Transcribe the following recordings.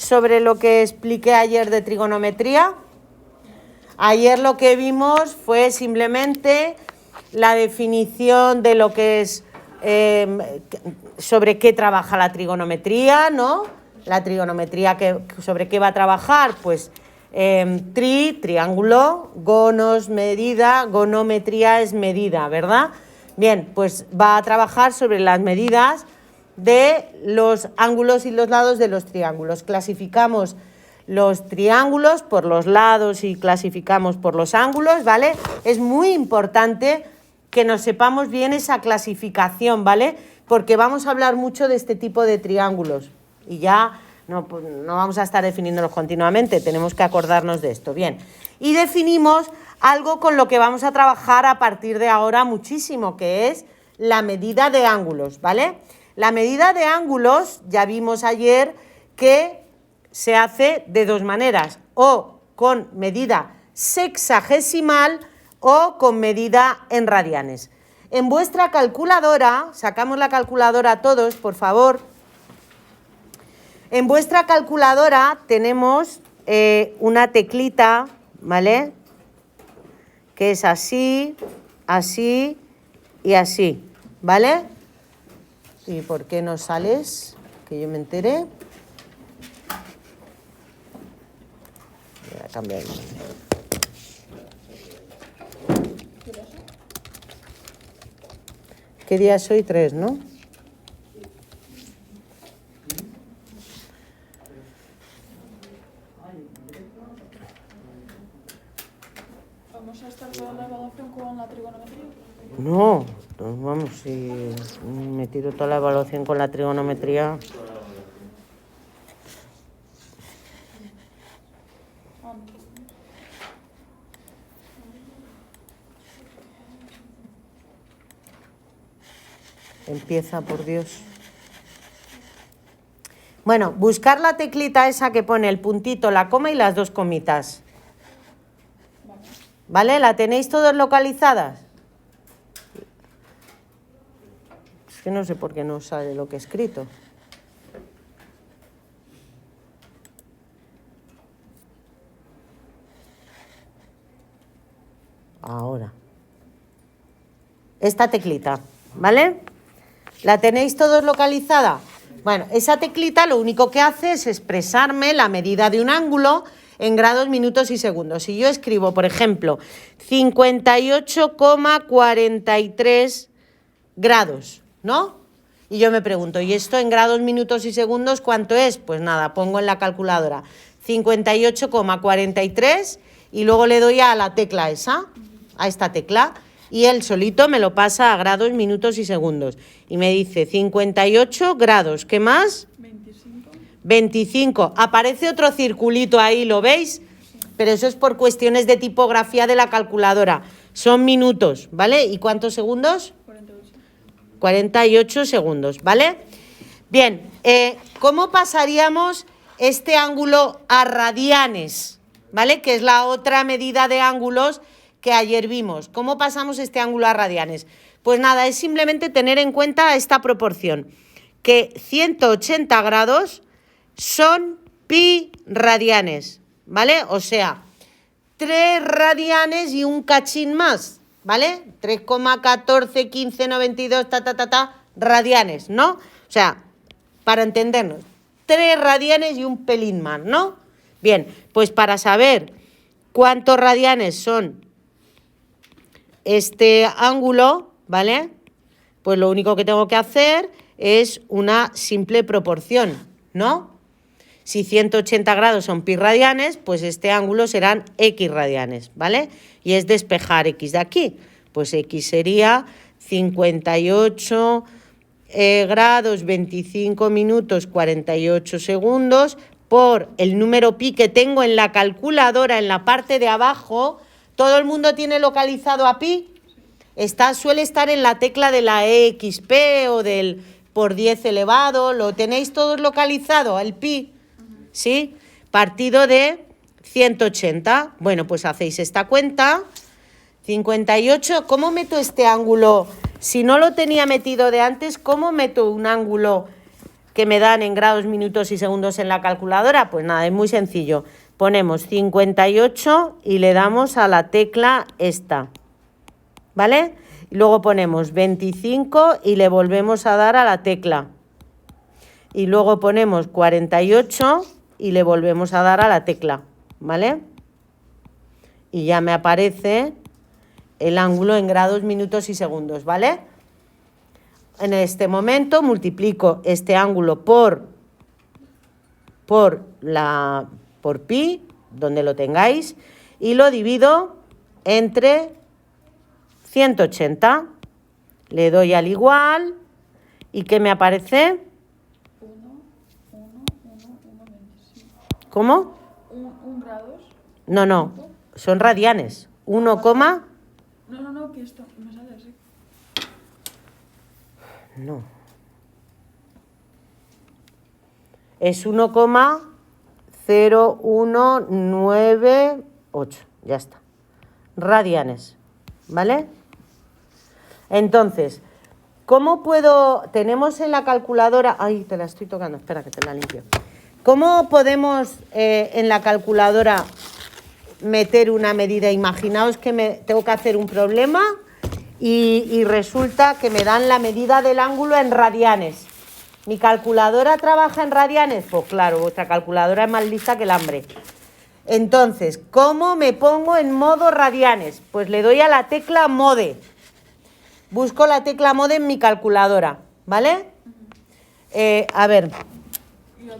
sobre lo que expliqué ayer de trigonometría? Ayer lo que vimos fue simplemente la definición de lo que es sobre qué trabaja la trigonometría, ¿no? La trigonometría, ¿sobre qué va a trabajar? Pues triángulo, gonos, medida, gonometría es medida, ¿verdad? Bien, pues va a trabajar sobre las medidas de los ángulos y los lados de los triángulos. Clasificamos los triángulos por los lados y clasificamos por los ángulos, ¿vale? Es muy importante que nos sepamos bien esa clasificación, ¿vale? Porque vamos a hablar mucho de este tipo de triángulos y ya no vamos a estar definiéndolos continuamente, tenemos que acordarnos de esto. Bien, y definimos algo con lo que vamos a trabajar a partir de ahora muchísimo, que es la medida de ángulos, ¿vale? La medida de ángulos, ya vimos ayer que se hace de dos maneras, o con medida sexagesimal o con medida en radianes. En vuestra calculadora, sacamos la calculadora todos, por favor. En vuestra calculadora tenemos una teclita, ¿vale? Que es así, así y así, ¿vale? ¿Y por qué no sales? Que yo me enteré. Voy a cambiar el nombre. ¿Qué día es hoy? 3, ¿no? ¿Vamos a estar toda la evaluación con la trigonometría? No, vamos, si me tiro toda la evaluación con la trigonometría. Empieza, por Dios. Bueno, buscar la teclita esa que pone el puntito, la coma y las dos comitas. ¿Vale? ¿La tenéis todas localizadas? Es que no sé por qué no sale lo que he escrito. Ahora. Esta teclita, ¿vale? ¿La tenéis todos localizada? Bueno, esa teclita lo único que hace es expresarme la medida de un ángulo en grados, minutos y segundos. Si yo escribo, por ejemplo, 58,43 grados, ¿no? Y yo me pregunto, ¿y esto en grados, minutos y segundos cuánto es? Pues nada, pongo en la calculadora 58,43 y luego le doy a la tecla esa, a esta tecla, y él solito me lo pasa a grados, minutos y segundos. Y me dice 58 grados. ¿Qué más? 25. 25. Aparece otro circulito ahí, ¿lo veis? Pero eso es por cuestiones de tipografía de la calculadora. Son minutos, ¿vale? ¿Y cuántos segundos? 48. 48 segundos, ¿vale? Bien, ¿cómo pasaríamos este ángulo a radianes? ¿Vale? Que es la otra medida de ángulos que ayer vimos. ¿Cómo pasamos este ángulo a radianes? Pues nada, es simplemente tener en cuenta esta proporción, que 180 grados son pi radianes, ¿vale? O sea, 3 radianes y un cachín más, ¿vale? 3,141592 radianes, ¿no? O sea, para entendernos, 3 radianes y un pelín más, ¿no? Bien, pues para saber cuántos radianes son este ángulo, ¿vale? Pues lo único que tengo que hacer es una simple proporción, ¿no? Si 180 grados son pi radianes, pues este ángulo serán x radianes, ¿vale? Y es despejar x de aquí. Pues x sería 58 grados, 25 minutos, 48 segundos por el número pi que tengo en la calculadora en la parte de abajo. ¿Todo el mundo tiene localizado a pi? Suele estar en la tecla de la exp o del por 10 elevado. ¿Lo tenéis todos localizado, el pi? ¿Sí? Partido de 180. Bueno, pues hacéis esta cuenta. 58. ¿Cómo meto este ángulo? Si no lo tenía metido de antes, ¿cómo meto un ángulo que me dan en grados, minutos y segundos en la calculadora? Pues nada, es muy sencillo. Ponemos 58 y le damos a la tecla esta, ¿vale? Y luego ponemos 25 y le volvemos a dar a la tecla. Y luego ponemos 48 y le volvemos a dar a la tecla, ¿vale? Y ya me aparece el ángulo en grados, minutos y segundos, ¿vale? En este momento multiplico este ángulo por pi, donde lo tengáis, y lo divido entre 180. Le doy al igual y ¿qué me aparece? 25. ¿Cómo? 1 grados. No, son radianes. 1, No, que esto me sale así. no. Es 1,0198. Ya está. Radianes. ¿Vale? Entonces, ¿cómo puedo...? Tenemos en la calculadora... Ay, te la estoy tocando. Espera que te la limpio. ¿Cómo podemos en la calculadora meter una medida? Imaginaos que tengo que hacer un problema y resulta que me dan la medida del ángulo en radianes. ¿Mi calculadora trabaja en radianes? Pues claro, vuestra calculadora es más lista que el hambre. Entonces, ¿cómo me pongo en modo radianes? Pues le doy a la tecla mode. Busco la tecla mode en mi calculadora, ¿vale? A ver,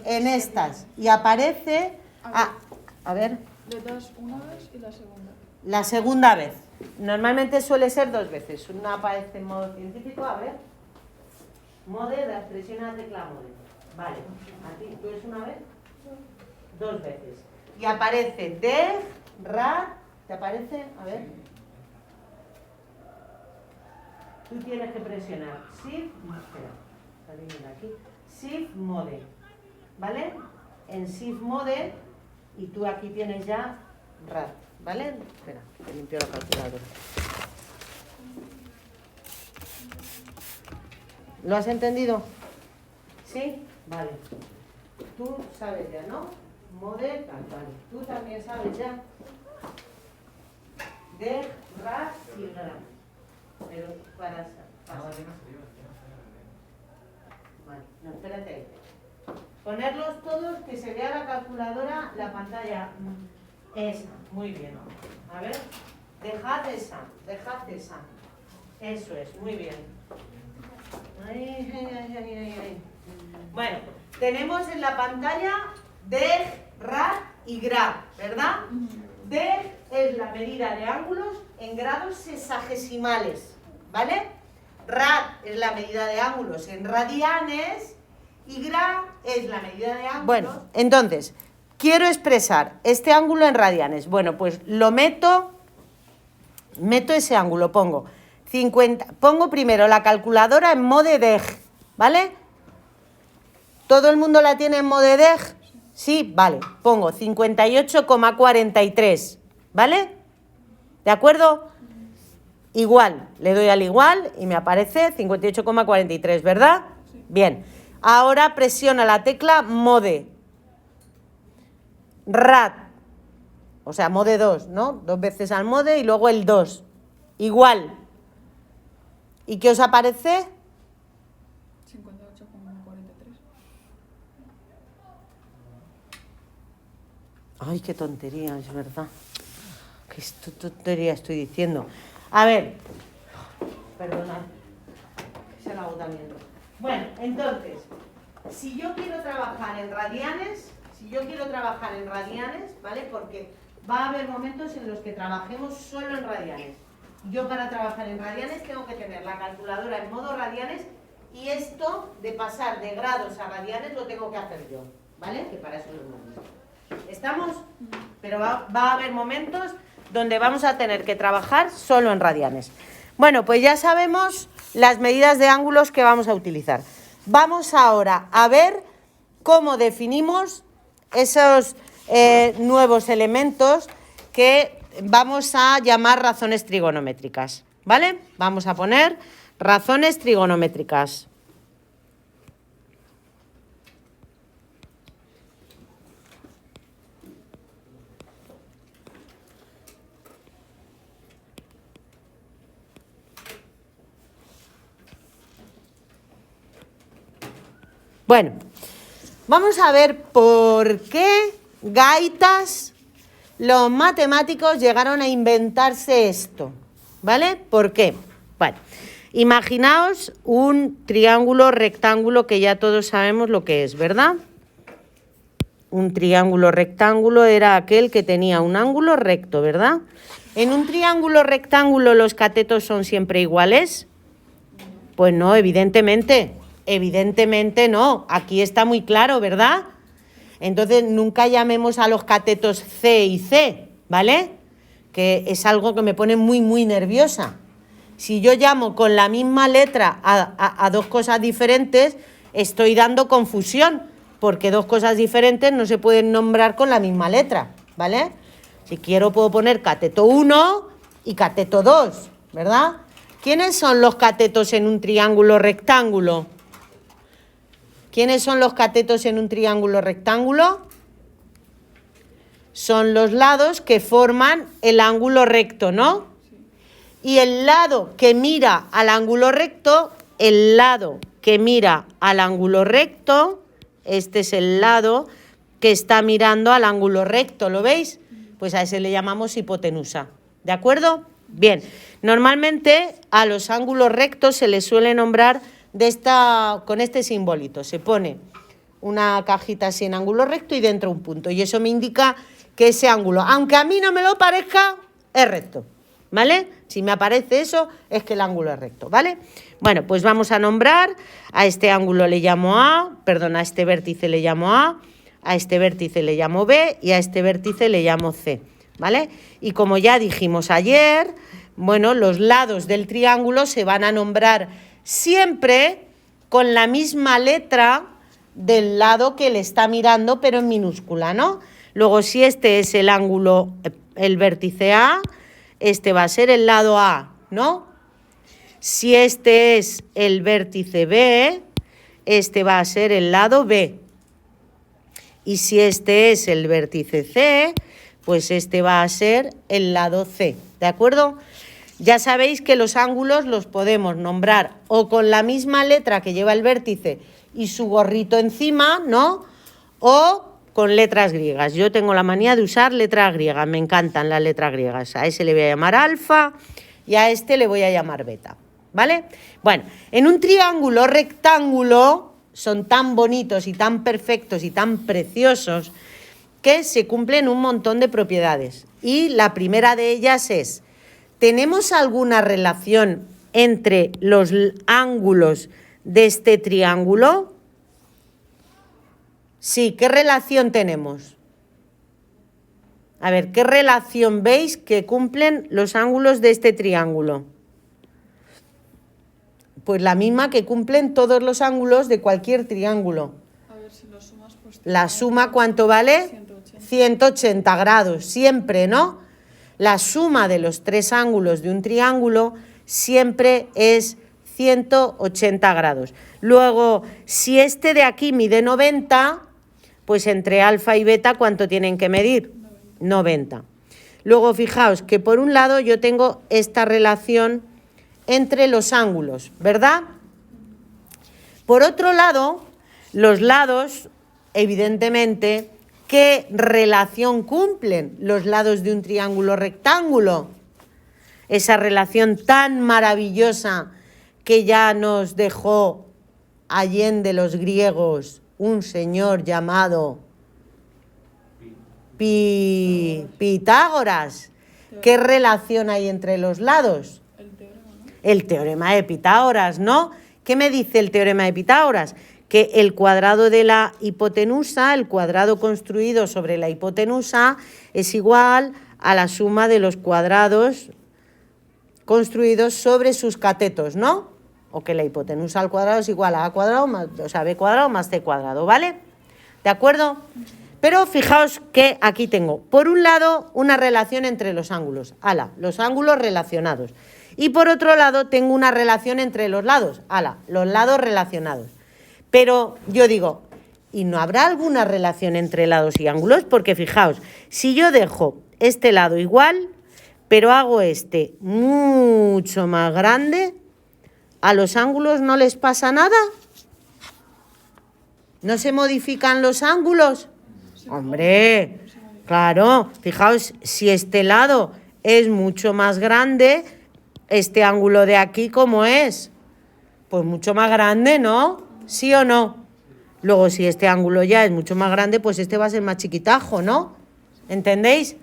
en estas. Y aparece... a ver. Le das una vez y la segunda. La segunda vez. Normalmente suele ser 2 veces. Una aparece en modo científico, a ver. Mode, la expresión a tecla mode. Vale. Aquí, ¿tú es una vez? 2 veces. Y aparece deg, rad. ¿Te aparece? A ver. Tú tienes que presionar Shift, espera, salimos de aquí. Shift mode. ¿Vale? En Shift mode. Y tú aquí tienes ya rad. ¿Vale? Espera, te limpio la calculadora. ¿Lo has entendido? ¿Sí? Vale. Tú sabes ya, ¿no? Mode, vale. Tú también sabes ya. De, rad y rad. Pero para... Vale, no, espérate. Ponerlos todos, que se vea la calculadora, la pantalla. Esa, muy bien. A ver, dejad esa. Eso es, muy bien. Ay. Bueno, tenemos en la pantalla deg, rad y grad, ¿verdad? Deg es la medida de ángulos en grados sexagesimales, ¿vale? Rad es la medida de ángulos en radianes y grad es la medida de ángulos... Bueno, entonces, quiero expresar este ángulo en radianes. Bueno, pues lo meto ese ángulo, pongo 50, pongo primero la calculadora en mode deg, ¿vale? ¿Todo el mundo la tiene en mode deg? Sí, vale, pongo 58,43, ¿vale? ¿De acuerdo? Igual, le doy al igual y me aparece 58,43, ¿verdad? Sí. Bien, ahora presiona la tecla mode. Rad, o sea, mode 2, ¿no? 2 veces al mode y luego el 2. Igual. ¿Y qué os aparece? 58,43. Ay, qué tontería, es verdad. Qué tontería estoy diciendo. A ver, perdonad, que es el agotamiento. Bueno, entonces, si yo quiero trabajar en radianes, ¿vale? Porque va a haber momentos en los que trabajemos solo en radianes. Yo para trabajar en radianes tengo que tener la calculadora en modo radianes y esto de pasar de grados a radianes lo tengo que hacer yo, ¿vale? Que para eso lo hemos visto. ¿Estamos? Pero va a haber momentos donde vamos a tener que trabajar solo en radianes. Bueno, pues ya sabemos las medidas de ángulos que vamos a utilizar. Vamos ahora a ver cómo definimos esos nuevos elementos que vamos a llamar razones trigonométricas, ¿vale? Vamos a poner razones trigonométricas. Bueno, vamos a ver por qué gaitas los matemáticos llegaron a inventarse esto, ¿vale? ¿Por qué? Bueno, imaginaos un triángulo rectángulo que ya todos sabemos lo que es, ¿verdad? Un triángulo rectángulo era aquel que tenía un ángulo recto, ¿verdad? ¿En un triángulo rectángulo los catetos son siempre iguales? Pues no, evidentemente. Evidentemente no. Aquí está muy claro, ¿verdad? Entonces nunca llamemos a los catetos C y C, ¿vale? Que es algo que me pone muy, muy nerviosa. Si yo llamo con la misma letra a dos cosas diferentes, estoy dando confusión, porque dos cosas diferentes no se pueden nombrar con la misma letra, ¿vale? Si quiero puedo poner cateto 1 y cateto 2, ¿verdad? ¿Quiénes son los catetos en un triángulo rectángulo? ¿Quiénes son los catetos en un triángulo rectángulo? Son los lados que forman el ángulo recto, ¿no? Y el lado que mira al ángulo recto, este es el lado que está mirando al ángulo recto, ¿lo veis? Pues a ese le llamamos hipotenusa, ¿de acuerdo? Bien, normalmente a los ángulos rectos se les suele nombrar con este simbolito. Se pone una cajita así en ángulo recto y dentro un punto. Y eso me indica que ese ángulo, aunque a mí no me lo parezca, es recto, ¿vale? Si me aparece eso, es que el ángulo es recto, ¿vale? Bueno, pues vamos a nombrar, a este ángulo le llamo A, perdón, a este vértice le llamo A este vértice le llamo B y a este vértice le llamo C, ¿vale? Y como ya dijimos ayer, bueno, los lados del triángulo se van a nombrar siempre con la misma letra del lado que le está mirando, pero en minúscula, ¿no? Luego, si este es el ángulo, el vértice A, este va a ser el lado A, ¿no? Si este es el vértice B, este va a ser el lado B. Y si este es el vértice C, pues este va a ser el lado C, ¿de acuerdo? Ya sabéis que los ángulos los podemos nombrar o con la misma letra que lleva el vértice y su gorrito encima, ¿no? O con letras griegas. Yo tengo la manía de usar letras griegas, me encantan las letras griegas. A ese le voy a llamar alfa y a este le voy a llamar beta, ¿vale? Bueno, en un triángulo rectángulo son tan bonitos y tan perfectos y tan preciosos que se cumplen un montón de propiedades. Y la primera de ellas es, ¿tenemos alguna relación entre los ángulos de este triángulo? Sí, ¿qué relación tenemos? A ver, ¿qué relación veis que cumplen los ángulos de este triángulo? Pues la misma que cumplen todos los ángulos de cualquier triángulo. A ver si lo sumas, pues... La suma, ¿cuánto vale? 180. 180 grados, siempre, ¿no? La suma de los tres ángulos de un triángulo siempre es 180 grados. Luego, si este de aquí mide 90, pues entre alfa y beta, ¿cuánto tienen que medir? 90. Luego, fijaos que por un lado yo tengo esta relación entre los ángulos, ¿verdad? Por otro lado, los lados, evidentemente, ¿qué relación cumplen los lados de un triángulo rectángulo? Esa relación tan maravillosa que ya nos dejó allende los griegos un señor llamado Pitágoras. ¿Qué relación hay entre los lados? El teorema de Pitágoras, ¿no? ¿Qué me dice el teorema de Pitágoras? Que el cuadrado de la hipotenusa, el cuadrado construido sobre la hipotenusa, es igual a la suma de los cuadrados construidos sobre sus catetos, ¿no? O que la hipotenusa al cuadrado es igual a A cuadrado más, o sea, B cuadrado más C cuadrado, ¿vale? ¿De acuerdo? Pero fijaos que aquí tengo, por un lado, una relación entre los ángulos, los ángulos relacionados. Y por otro lado, tengo una relación entre los lados, los lados relacionados. Pero yo digo, ¿y no habrá alguna relación entre lados y ángulos? Porque fijaos, si yo dejo este lado igual, pero hago este mucho más grande, ¿a los ángulos no les pasa nada? ¿No se modifican los ángulos? Hombre, claro, fijaos, si este lado es mucho más grande, este ángulo de aquí, ¿cómo es? Pues mucho más grande, ¿no? ¿Sí o no? Luego, si este ángulo ya es mucho más grande, pues este va a ser más chiquitajo, ¿no? ¿Entendéis?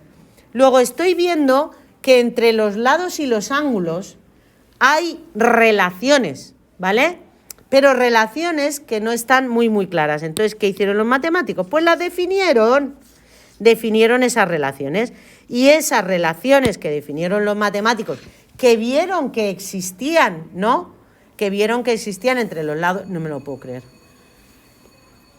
Luego estoy viendo que entre los lados y los ángulos hay relaciones, ¿vale? Pero relaciones que no están muy claras. Entonces, ¿qué hicieron los matemáticos? Pues las definieron esas relaciones. Y esas relaciones que definieron los matemáticos, que vieron que existían, ¿no? Que vieron que existían entre los lados, no me lo puedo creer,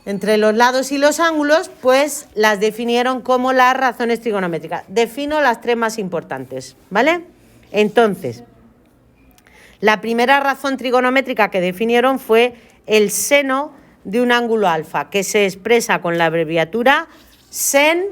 entre los lados y los ángulos, pues las definieron como las razones trigonométricas. Defino las tres más importantes, ¿vale? Entonces, la primera razón trigonométrica que definieron fue el seno de un ángulo alfa, que se expresa con la abreviatura sen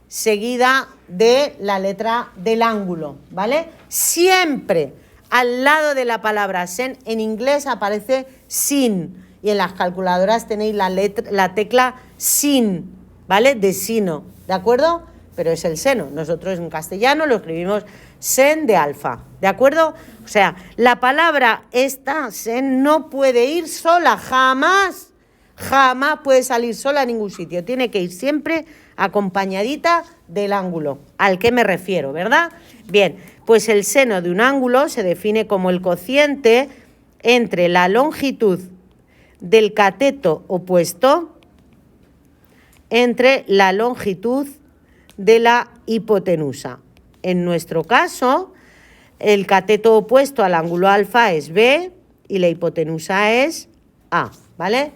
seguida de la letra del ángulo, ¿vale? Siempre al lado de la palabra sen, en inglés aparece sin, y en las calculadoras tenéis la tecla sin, ¿vale? De sino, ¿de acuerdo? Pero es el seno. Nosotros en castellano lo escribimos sen de alfa, ¿de acuerdo? O sea, la palabra esta, sen, no puede ir sola, jamás puede salir sola a ningún sitio. Tiene que ir siempre acompañadita del ángulo, al que me refiero, ¿verdad? Bien, pues el seno de un ángulo se define como el cociente entre la longitud del cateto opuesto entre la longitud de la hipotenusa. En nuestro caso, el cateto opuesto al ángulo alfa es B y la hipotenusa es A, ¿vale?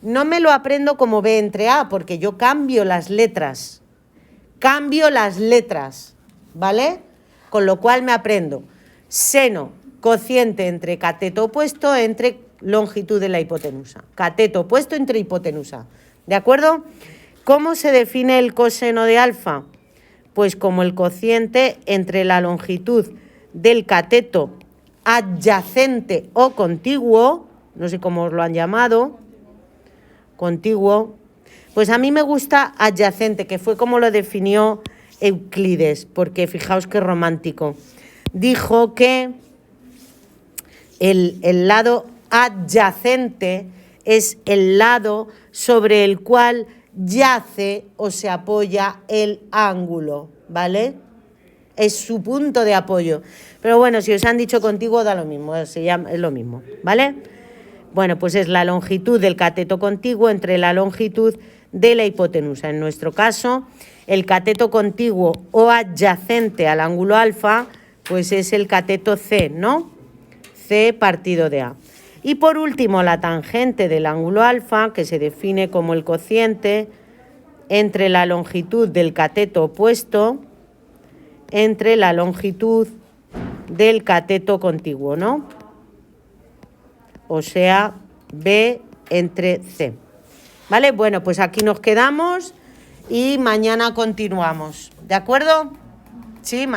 No me lo aprendo como B entre A, porque yo cambio las letras, ¿vale? Con lo cual me aprendo seno, cociente entre cateto opuesto entre longitud de la hipotenusa. Cateto opuesto entre hipotenusa, ¿de acuerdo? ¿Cómo se define el coseno de alfa? Pues como el cociente entre la longitud del cateto adyacente o contiguo, no sé cómo os lo han llamado, contiguo, pues a mí me gusta adyacente, que fue como lo definió Euclides, porque fijaos qué romántico. Dijo que el lado adyacente es el lado sobre el cual yace o se apoya el ángulo, ¿vale? Es su punto de apoyo. Pero bueno, si os han dicho contiguo, da lo mismo, es lo mismo, ¿vale? Bueno, pues es la longitud del cateto contiguo entre la longitud de la hipotenusa. En nuestro caso, el cateto contiguo o adyacente al ángulo alfa, pues es el cateto C, ¿no? C partido de A. Y por último, la tangente del ángulo alfa, que se define como el cociente entre la longitud del cateto opuesto entre la longitud del cateto contiguo, ¿no? O sea, B entre C. ¿Vale? Bueno, pues aquí nos quedamos y mañana continuamos. ¿De acuerdo? Sí.